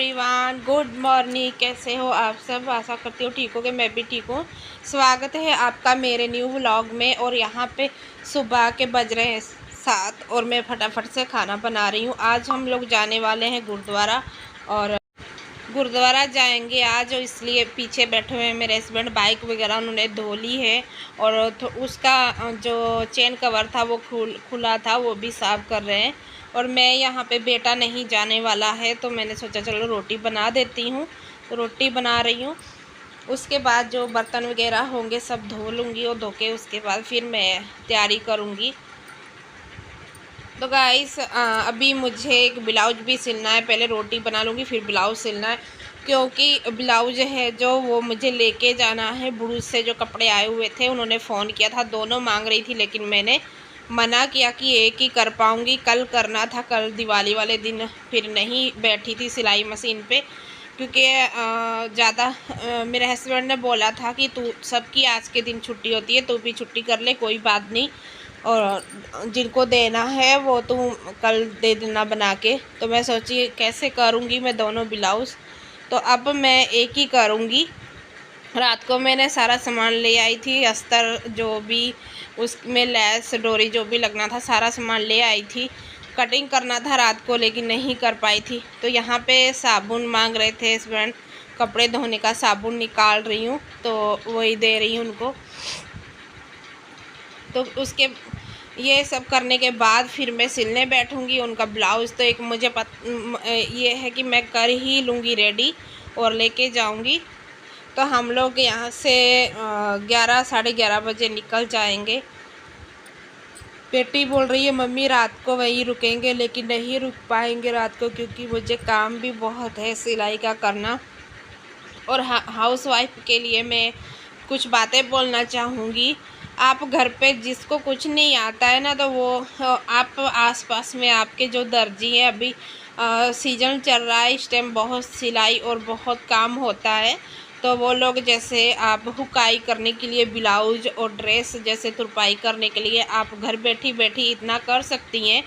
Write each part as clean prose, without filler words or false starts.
Everyone, good morning. कैसे हो आप सब? आशा करती हूँ ठीक हो गए। मैं भी ठीक हूँ। स्वागत है आपका मेरे न्यू व्लॉग में। और यहाँ पे सुबह के बज रहे हैं 7 और मैं फटाफट से खाना बना रही हूँ। आज हम लोग जाने वाले हैं गुरुद्वारा, और गुरुद्वारा जाएंगे आज, इसलिए पीछे बैठे हुए हैं मेरे हस्बैंड। बाइक वगैरह उन्होंने धो ली है, और उसका जो चेन कवर था वो खुला था, वो भी साफ़ कर रहे हैं। और मैं यहाँ पे, बेटा नहीं जाने वाला है तो मैंने सोचा चलो रोटी बना देती हूँ, तो रोटी बना रही हूँ। उसके बाद जो बर्तन वगैरह होंगे सब धो लूँगी, और धो के उसके बाद फिर मैं तैयारी करूँगी। तो गाइस अभी मुझे एक ब्लाउज भी सिलना है। पहले रोटी बना लूँगी फिर ब्लाउज सिलना है, क्योंकि ब्लाउज है जो वो मुझे लेके जाना है। बुरुज से जो कपड़े आए हुए थे उन्होंने फ़ोन किया था, दोनों मांग रही थी, लेकिन मैंने मना किया कि एक ही कर पाऊँगी। कल करना था, कल दिवाली वाले दिन फिर नहीं बैठी थी सिलाई मशीन पे, क्योंकि ज़्यादा मेरे हस्बैंड ने बोला था कि तू, सबकी आज के दिन छुट्टी होती है, तू भी छुट्टी कर ले, कोई बात नहीं, और जिनको देना है वो तुम कल दे देना बना के। तो मैं सोची कैसे करूँगी मैं दोनों ब्लाउज़, तो अब मैं एक ही करूँगी। रात को मैंने सारा सामान ले आई थी, अस्तर जो भी उसमें लैस डोरी जो भी लगना था सारा सामान ले आई थी। कटिंग करना था रात को लेकिन नहीं कर पाई थी। तो यहाँ पे साबुन मांग रहे थे हस्बैंड, कपड़े धोने का साबुन निकाल रही हूँ, तो वही दे रही हूँ उनको। तो उसके ये सब करने के बाद फिर मैं सिलने बैठूँगी उनका ब्लाउज़। तो एक मुझे ये है कि मैं कर ही लूँगी रेडी और लेके जाऊँगी। तो हम लोग यहाँ से 11 साढ़े 11 बजे निकल जाएंगे। बेटी बोल रही है मम्मी रात को वहीं रुकेंगे, लेकिन नहीं रुक पाएंगे रात को, क्योंकि मुझे काम भी बहुत है सिलाई का करना। और हाउस वाइफ के लिए मैं कुछ बातें बोलना चाहूँगी। आप घर पे जिसको कुछ नहीं आता है ना, तो वो आप आसपास में आपके जो दर्जी हैं, अभी सीजन चल रहा है इस टाइम, बहुत सिलाई और बहुत काम होता है। तो वो लोग, जैसे आप हुकाई करने के लिए ब्लाउज और ड्रेस जैसे तुरपाई करने के लिए आप घर बैठी बैठी इतना कर सकती हैं,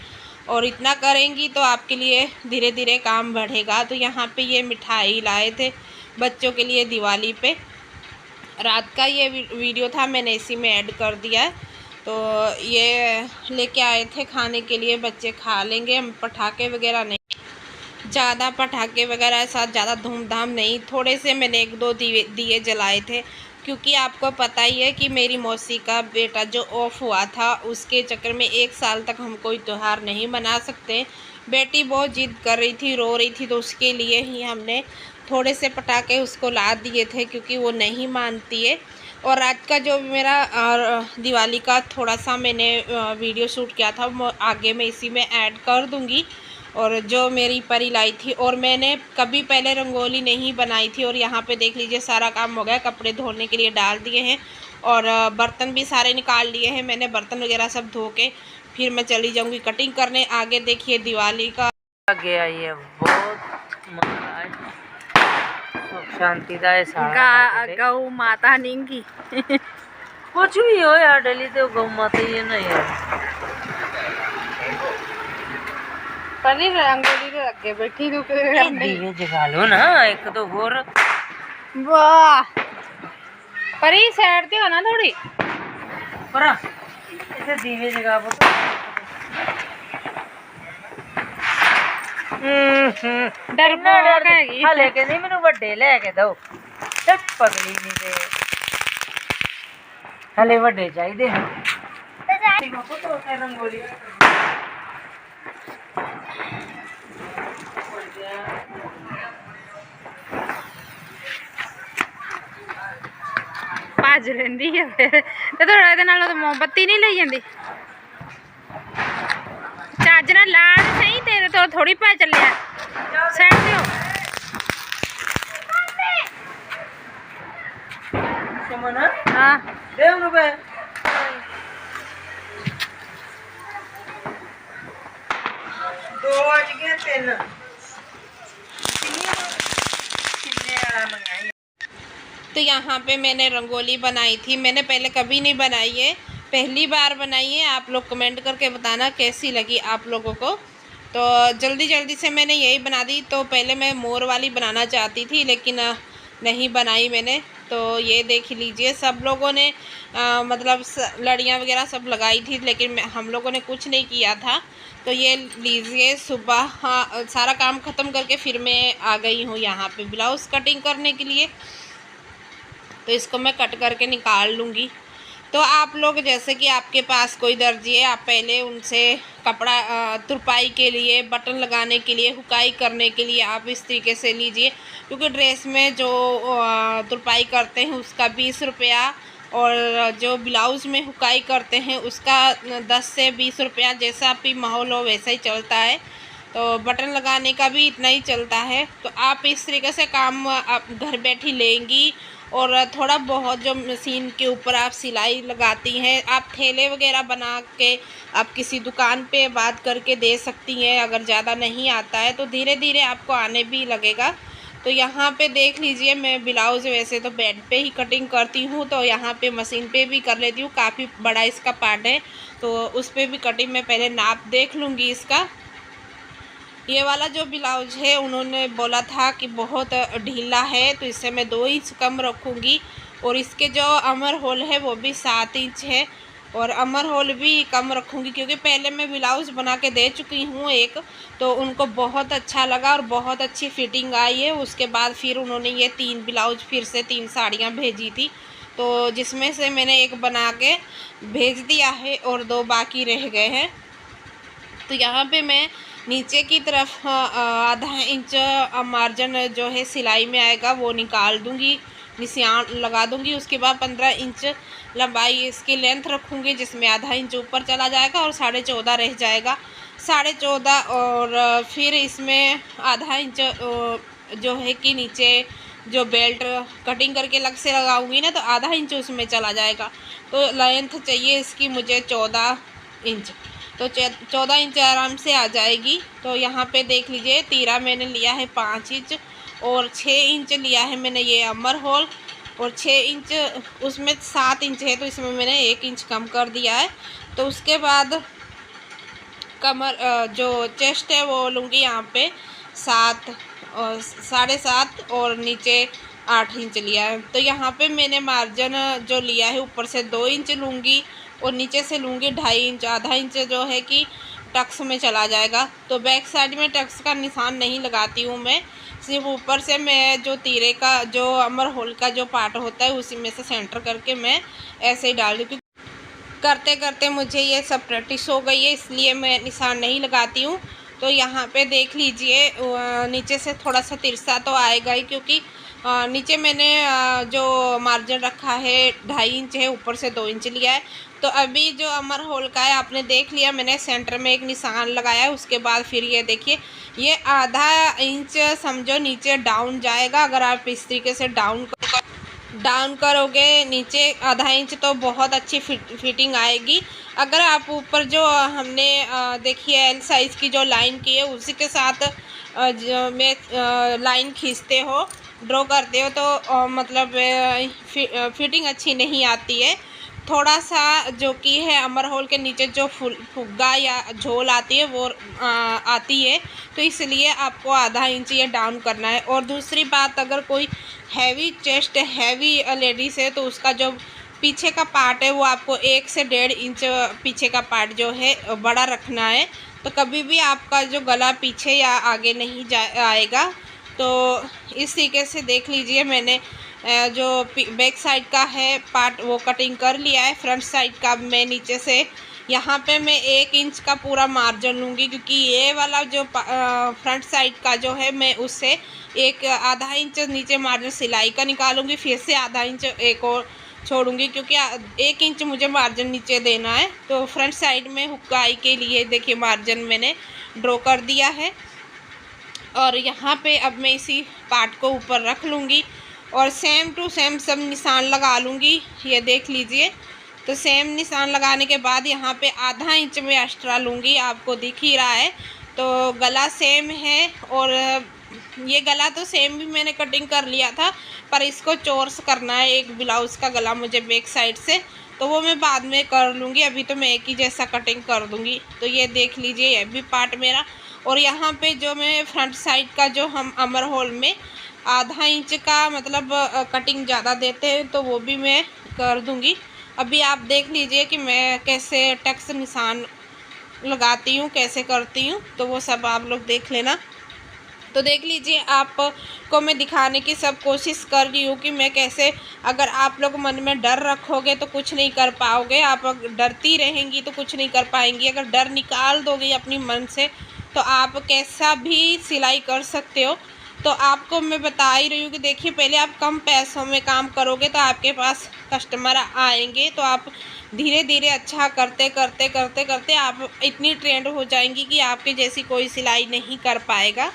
और इतना करेंगी तो आपके लिए धीरे धीरे काम बढ़ेगा। तो यहाँ पे ये मिठाई लाए थे बच्चों के लिए दिवाली पे, रात का ये वीडियो था, मैंने इसी में ऐड कर दिया है। तो ये लेके आए थे खाने के लिए, बच्चे खा लेंगे। हम पटाखे वगैरह नहीं, ज़्यादा पटाखे वगैरह ऐसा ज़्यादा धूमधाम नहीं, थोड़े से मैंने 1-2 दिए जलाए थे, क्योंकि आपको पता ही है कि मेरी मौसी का बेटा जो ऑफ हुआ था, उसके चक्कर में 1 साल तक हम कोई त्यौहार नहीं मना सकते। बेटी बहुत जिद कर रही थी, रो रही थी, तो उसके लिए ही हमने थोड़े से पटाखे उसको ला दिए थे, क्योंकि वो नहीं मानती है। और रात का जो मेरा दिवाली का थोड़ा सा मैंने वीडियो शूट किया था, वो आगे मैं इसी में ऐड कर दूँगी। और जो मेरी परी लाई थी, और मैंने कभी पहले रंगोली नहीं बनाई थी। और यहाँ पे देख लीजिए सारा काम हो गया, कपड़े धोने के लिए डाल दिए हैं, और बर्तन भी सारे निकाल लिए हैं मैंने। बर्तन वगैरह सब धो के फिर मैं चली जाऊँगी कटिंग करने। आगे देखिए दिवाली का आगे आई है, बहुत शांतिदायक गौ माता निंगी कुछ भी हो यार, डेली तो गौ माता ये नहीं है। परी रंगोली के आगे बैठी दीवे जगा लो ना, एक तो और। वाह परी साइड पे हो ना थोड़ी, परा इसे दीवे जगा वो डरपोक हैगी। हाले के नहीं मैनू वड्डे लेके दो, चल पगली नहीं दे, हाले वड्डे चाहिए रंगोली। भज रही है फिर तो थोड़ा ये तो मोमबत्ती नहीं ली जाती, चज ना लाड़ सही, तेरे तो थोड़ी पै चलिया साइड ते हो। हाँ देव रुपए 2 तो यहाँ पे मैंने रंगोली बनाई थी। मैंने पहले कभी नहीं बनाई है, पहली बार बनाई है। आप लोग कमेंट करके बताना कैसी लगी आप लोगों को। तो जल्दी जल्दी से मैंने यही बना दी। तो पहले मैं मोर वाली बनाना चाहती थी लेकिन नहीं बनाई मैंने। तो ये देख लीजिए, सब लोगों ने मतलब लड़ियाँ वगैरह सब लगाई थी लेकिन हम लोगों ने कुछ नहीं किया था। तो ये लीजिए, सुबह हाँ सारा काम ख़त्म करके फिर मैं आ गई हूँ यहाँ पे ब्लाउज़ कटिंग करने के लिए। तो इसको मैं कट करके निकाल लूँगी। तो आप लोग जैसे कि आपके पास कोई दर्जी है, आप पहले उनसे कपड़ा तुरपाई के लिए, बटन लगाने के लिए, हुकाई करने के लिए आप इस तरीके से लीजिए। क्योंकि ड्रेस में जो तुरपाई करते हैं उसका 20 रुपया और जो ब्लाउज़ में हुकाई करते हैं उसका 10 से 20 रुपया, जैसा भी माहौल हो वैसा ही चलता है। तो बटन लगाने का भी इतना ही चलता है। तो आप इस तरीके से काम आप घर बैठी लेंगी। और थोड़ा बहुत जो मशीन के ऊपर आप सिलाई लगाती हैं, आप थैले वगैरह बना के आप किसी दुकान पे बात करके दे सकती हैं। अगर ज़्यादा नहीं आता है तो धीरे धीरे आपको आने भी लगेगा। तो यहाँ पे देख लीजिए, मैं ब्लाउज़ वैसे तो बेड पे ही कटिंग करती हूँ, तो यहाँ पे मशीन पे भी कर लेती हूँ। काफ़ी बड़ा इसका पार्ट है तो उस पर भी कटिंग मैं पहले नाप देख लूँगी इसका। ये वाला जो ब्लाउज है उन्होंने बोला था कि बहुत ढीला है, तो इससे मैं 2 इंच कम रखूँगी। और इसके जो अमर होल है वो भी 7 इंच है और अमर होल भी कम रखूँगी क्योंकि पहले मैं ब्लाउज़ बना के दे चुकी हूँ एक, तो उनको बहुत अच्छा लगा और बहुत अच्छी फिटिंग आई है। उसके बाद फिर उन्होंने ये 3 ब्लाउज फिर से 3 साड़ियाँ भेजी थी, तो जिसमें से मैंने एक बना के भेज दिया है और 2 बाकी रह गए हैं। तो यहाँ पे मैं नीचे की तरफ आधा इंच मार्जिन जो है सिलाई में आएगा वो निकाल दूँगी, निशान लगा दूँगी। उसके बाद 15 इंच लंबाई इसकी लेंथ रखूँगी, जिसमें आधा इंच ऊपर चला जाएगा और 14.5 रह जाएगा। 14.5 और फिर इसमें आधा इंच जो है कि नीचे जो बेल्ट कटिंग करके अलग से लगाऊंगी ना, तो आधा इंच उसमें चला जाएगा। तो लेंथ चाहिए इसकी मुझे 14 इंच, तो 14 इंच आराम से आ जाएगी। तो यहाँ पे देख लीजिए, तीरा मैंने लिया है 5 इंच और 6 इंच लिया है मैंने ये अमर होल, और 6 इंच उसमें 7 इंच है तो इसमें मैंने 1 इंच कम कर दिया है। तो उसके बाद कमर जो चेस्ट है वो लूँगी यहाँ पे 7 और 7.5 और नीचे 8 इंच लिया है। तो यहाँ पे मैंने मार्जिन जो लिया है ऊपर से 2 इंच लूँगी और नीचे से लूँगी 2.5 इंच। आधा इंच जो है कि टक्स में चला जाएगा। तो बैक साइड में टक्स का निशान नहीं लगाती हूँ मैं, सिर्फ ऊपर से मैं जो तीरे का जो अमर होल का जो पार्ट होता है उसी में से सेंटर करके मैं ऐसे ही डाल दूँ। करते करते मुझे ये सब प्रैक्टिस हो गई है, इसलिए मैं निशान नहीं लगाती हूँ। तो यहाँ पे देख लीजिए, नीचे से थोड़ा सा तिरछा तो आएगा ही, क्योंकि नीचे मैंने जो मार्जिन रखा है 2.5 इंच है, ऊपर से 2 इंच लिया है। तो अभी जो अमर होल का है आपने देख लिया, मैंने सेंटर में एक निशान लगाया है। उसके बाद फिर ये देखिए, ये आधा इंच समझो नीचे डाउन जाएगा। अगर आप इस तरीके से डाउन करोगे नीचे आधा इंच तो बहुत अच्छी फिटिंग आएगी। अगर आप ऊपर जो हमने देखिए एल साइज़ की जो लाइन की है उसी के साथ में लाइन खींचते हो, ड्रॉ करते हो, तो मतलब फिटिंग अच्छी नहीं आती है। थोड़ा सा जो कि है अमर होल के नीचे जो फुग्गा या झोल आती है वो आती है, तो इसलिए आपको आधा इंच ये डाउन करना है। और दूसरी बात, अगर कोई हैवी चेस्ट हैवी लेडीज़ है तो उसका जो पीछे का पार्ट है वो आपको 1 से 1.5 इंच पीछे का पार्ट जो है बड़ा रखना है। तो कभी भी आपका जो गला पीछे या आगे नहीं आएगा। तो इस तरीके से देख लीजिए, मैंने जो बैक साइड का है पार्ट वो कटिंग कर लिया है। फ्रंट साइड का मैं नीचे से यहाँ पे मैं 1 इंच का पूरा मार्जिन लूँगी, क्योंकि ये वाला जो फ्रंट साइड का जो है मैं उससे एक आधा इंच नीचे मार्जिन सिलाई का निकालूंगी, फिर से आधा इंच एक और छोड़ूंगी, क्योंकि 1 इंच मुझे मार्जिन नीचे देना है। तो फ्रंट साइड में हुक्काई के लिए देखिए मार्जिन मैंने ड्रॉ कर दिया है। और यहाँ पे अब मैं इसी पार्ट को ऊपर रख लूँगी और सेम टू सेम सब निशान लगा लूँगी। ये देख लीजिए, तो सेम निशान लगाने के बाद यहाँ पे आधा इंच में एक्स्ट्रा लूँगी, आपको दिख ही रहा है। तो गला सेम है और ये गला तो सेम भी मैंने कटिंग कर लिया था, पर इसको चोरस करना है। एक ब्लाउज़ का गला मुझे बैक साइड से तो वो मैं बाद में कर लूँगी। अभी तो मैं एक ही जैसा कटिंग कर दूँगी। तो ये देख लीजिए, ये भी पार्ट मेरा। और यहाँ पे जो मैं फ्रंट साइड का जो हम अमर होल में आधा इंच का मतलब कटिंग ज़्यादा देते हैं, तो वो भी मैं कर दूँगी। अभी आप देख लीजिए कि मैं कैसे टक्स निशान लगाती हूँ, कैसे करती हूँ, तो वो सब आप लोग देख लेना। तो देख लीजिए, आपको मैं दिखाने की सब कोशिश कर रही हूँ कि मैं कैसे। अगर आप लोग मन में डर रखोगे तो कुछ नहीं कर पाओगे। आप अगर डरती रहेंगी तो कुछ नहीं कर पाएंगी। अगर डर निकाल दोगे अपनी मन से तो आप कैसा भी सिलाई कर सकते हो। तो आपको मैं बता ही रही हूँ कि देखिए, पहले आप कम पैसों में काम करोगे तो आपके पास कस्टमर आएंगे, तो आप धीरे धीरे अच्छा करते करते करते करते आप इतनी ट्रेंड हो जाएंगी कि आपके जैसी कोई सिलाई नहीं कर पाएगा।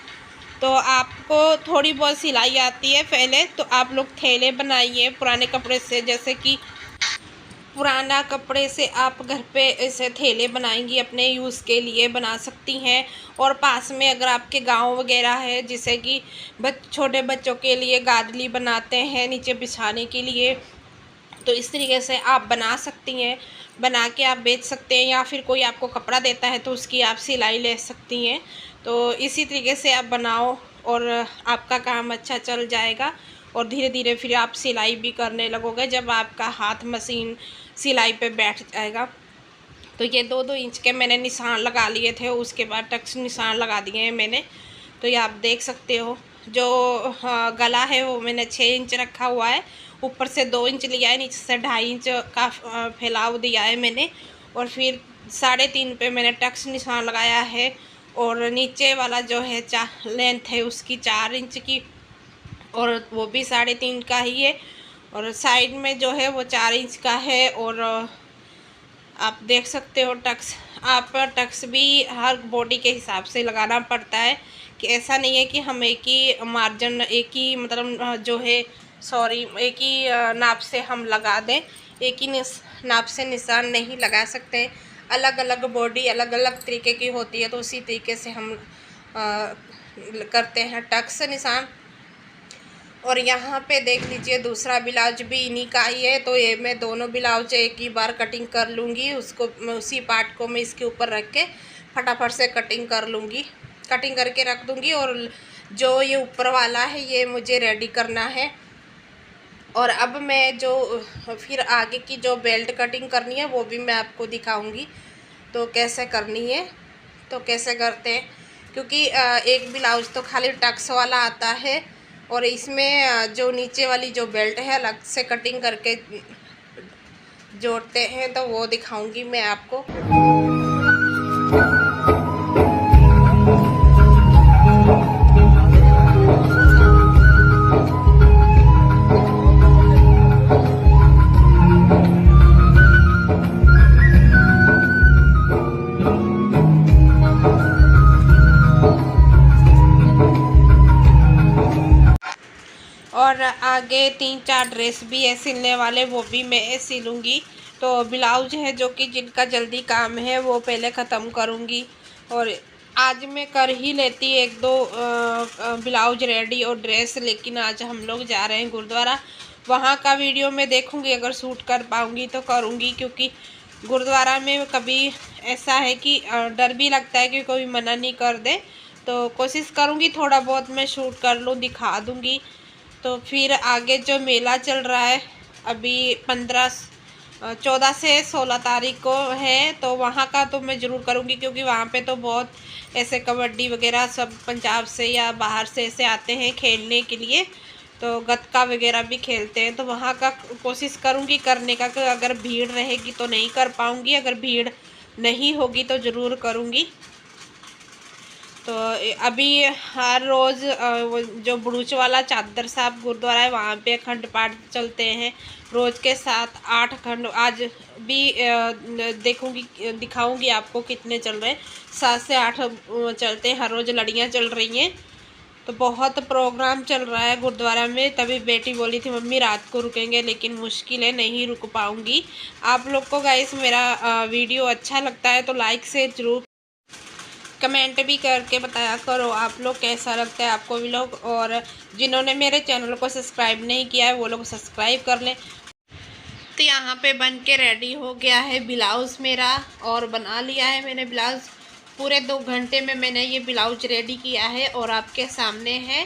तो आपको थोड़ी बहुत सिलाई आती है पहले, तो आप लोग थैले बनाइए पुराने कपड़े से। जैसे कि पुराना कपड़े से आप घर पे ऐसे थैले बनाएंगी, अपने यूज़ के लिए बना सकती हैं। और पास में अगर आपके गांव वगैरह है, जैसे कि छोटे बच्चों के लिए गादली बनाते हैं नीचे बिछाने के लिए, तो इस तरीके से आप बना सकती हैं। बना के आप बेच सकते हैं, या फिर कोई आपको कपड़ा देता है तो उसकी आप सिलाई ले सकती हैं। तो इसी तरीके से आप बनाओ और आपका काम अच्छा चल जाएगा। और धीरे धीरे फिर आप सिलाई भी करने लगोगे जब आपका हाथ मशीन सिलाई पे बैठ जाएगा। तो ये 2-2 इंच के मैंने निशान लगा लिए थे, उसके बाद टक्स निशान लगा दिए हैं मैंने। तो ये आप देख सकते हो। जो गला है वो मैंने 6 इंच रखा हुआ है, ऊपर से 2 इंच लिया है, नीचे से 2.5 इंच का फैलाव दिया है मैंने। और फिर 3.5 पे मैंने टक्स निशान लगाया है। और नीचे वाला जो है लेंथ है उसकी 4 इंच की, और वो भी 3.5 का ही है। और साइड में जो है वो 4 इंच का है। और आप देख सकते हो टक्स। आप टक्स भी हर बॉडी के हिसाब से लगाना पड़ता है, कि ऐसा नहीं है कि हम एक ही मार्जिन, एक ही मतलब जो है एक ही नाप से हम लगा दें। एक ही नाप से निशान नहीं लगा सकते। अलग अलग बॉडी अलग अलग तरीके की होती है, तो उसी तरीके से हम करते हैं टक्स निशान। और यहाँ पे देख लीजिए, दूसरा ब्लाउज भी इन्हीं का ही है। तो ये मैं दोनों ब्लाउज एक ही बार कटिंग कर लूँगी। उसको उसी पार्ट को मैं इसके ऊपर रख के फटाफट से कटिंग कर लूँगी, कटिंग करके रख दूँगी। और जो ये ऊपर वाला है ये मुझे रेडी करना है। और अब मैं जो फिर आगे की जो बेल्ट कटिंग करनी है वो भी मैं आपको दिखाऊंगी, तो कैसे करनी है, तो कैसे करते हैं। क्योंकि एक ब्लाउज तो खाली टक्स वाला आता है, और इसमें जो नीचे वाली जो बेल्ट है अलग से कटिंग करके जोड़ते हैं, तो वो दिखाऊंगी मैं आपको। और आगे 3-4 ड्रेस भी है सिलने वाले, वो भी मैं सिलूँगी। तो ब्लाउज है जो कि जिनका जल्दी काम है वो पहले ख़त्म करूँगी। और आज मैं कर ही लेती 1-2 ब्लाउज रेडी और ड्रेस, लेकिन आज हम लोग जा रहे हैं गुरुद्वारा। वहाँ का वीडियो मैं देखूँगी, अगर शूट कर पाऊँगी तो करूँगी। क्योंकि गुरुद्वारा में कभी ऐसा है कि डर भी लगता है कि कोई मना नहीं कर दे, तो कोशिश करूँगी थोड़ा बहुत मैं शूट कर लूँ, दिखा दूँगी। तो फिर आगे जो मेला चल रहा है अभी 14 से 16 तारीख को है, तो वहाँ का तो मैं ज़रूर करूँगी। क्योंकि वहाँ पे तो बहुत ऐसे कबड्डी वगैरह सब पंजाब से या बाहर से ऐसे आते हैं खेलने के लिए, तो गतका वगैरह भी खेलते हैं। तो वहाँ का कोशिश करूँगी करने का, कि अगर भीड़ रहेगी तो नहीं कर पाऊँगी, अगर भीड़ नहीं होगी तो ज़रूर करूँगी। तो अभी हर रोज़ जो बुड़ूच वाला चादर साहब गुरुद्वारा है वहाँ पे अखंड पाठ चलते हैं रोज़ के 7-8 अखंड। आज भी देखूँगी, दिखाऊँगी आपको कितने चल रहे हैं। 7 से 8 चलते हैं, हर रोज़ लड़ियाँ चल रही हैं। तो बहुत प्रोग्राम चल रहा है गुरुद्वारा में। तभी बेटी बोली थी मम्मी रात को रुकेंगे, लेकिन मुश्किल है, नहीं रुक पाऊँगी। आप लोग को गाइस मेरा वीडियो अच्छा लगता है तो लाइक से ज़रूर कमेंट भी करके बताया करो आप लोग कैसा लगता है आपको व्लॉग। और जिन्होंने मेरे चैनल को सब्सक्राइब नहीं किया है वो लोग सब्सक्राइब कर लें। तो यहाँ पे बन के रेडी हो गया है ब्लाउज़ मेरा, और बना लिया है मैंने ब्लाउज़। पूरे 2 घंटे में मैंने ये ब्लाउज रेडी किया है और आपके सामने है।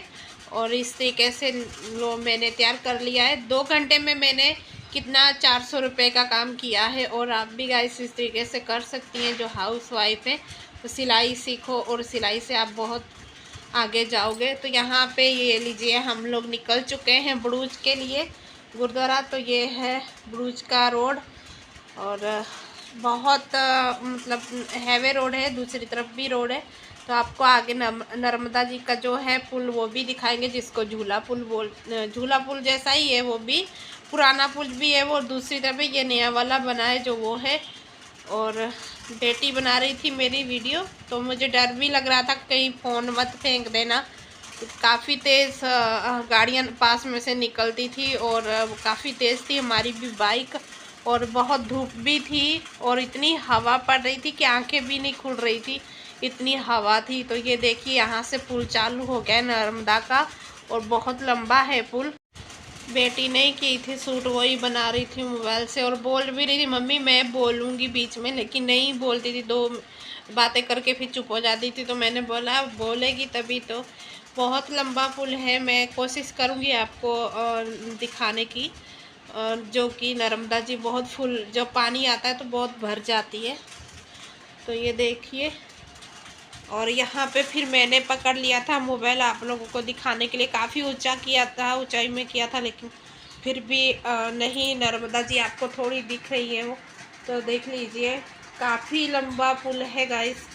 और इस तरीके से लो मैंने तैयार कर लिया है। 2 घंटे में मैंने कितना 400 रुपये का काम किया है। और आप भी गाइस इस तरीके से कर सकती हैं जो हाउस वाइफ है, तो सिलाई सीखो और सिलाई से आप बहुत आगे जाओगे। तो यहाँ पे ये लीजिए हम लोग निकल चुके हैं बड़ूज के लिए गुरुद्वारा। तो ये है बड़ूज का रोड, और बहुत मतलब हैवी रोड है, दूसरी तरफ भी रोड है। तो आपको आगे नर्मदा जी का जो है पुल वो भी दिखाएंगे, जिसको झूला पुल जैसा ही है, वो भी पुराना पुल भी है वो। दूसरी तरफ ये नया वाला बना है जो वो है। और बेटी बना रही थी मेरी वीडियो, तो मुझे डर भी लग रहा था कहीं फ़ोन मत फेंक देना। काफ़ी तेज़ गाड़ियाँ पास में से निकलती थी और काफ़ी तेज़ थी हमारी भी बाइक, और बहुत धूप भी थी और इतनी हवा पड़ रही थी कि आंखें भी नहीं खुल रही थी, इतनी हवा थी। तो ये देखिए यहाँ से पुल चालू हो गया नर्मदा का, और बहुत लंबा है पुल। बेटी नहीं की थी शूट, वही बना रही थी मोबाइल से, और बोल भी रही थी मम्मी मैं बोलूँगी बीच में, लेकिन नहीं बोलती थी। 2 बातें करके फिर चुप हो जाती थी। तो मैंने बोला बोलेगी तभी तो। बहुत लंबा पुल है, मैं कोशिश करूँगी आपको दिखाने की। जो कि नर्मदा जी बहुत फुल, जब पानी आता है तो बहुत भर जाती है। तो ये देखिए, और यहाँ पे फिर मैंने पकड़ लिया था मोबाइल आप लोगों को दिखाने के लिए। काफ़ी ऊंचा किया था, ऊंचाई में किया था, लेकिन फिर भी नहीं, नर्मदा जी आपको थोड़ी दिख रही है वो। तो देख लीजिए काफ़ी लंबा पुल है गाइस।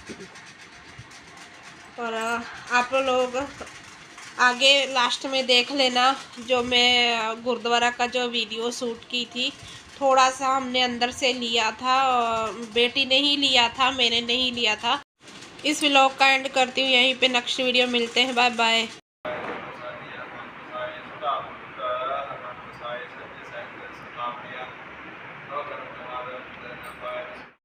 और आप लोग आगे लास्ट में देख लेना, जो मैं गुरुद्वारा का जो वीडियो शूट की थी, थोड़ा सा हमने अंदर से लिया था, बेटी ने ही लिया था, मैंने नहीं लिया था। इस व्लॉग का एंड करती हूँ यहीं पे। नेक्स्ट वीडियो मिलते हैं, बाय बाय।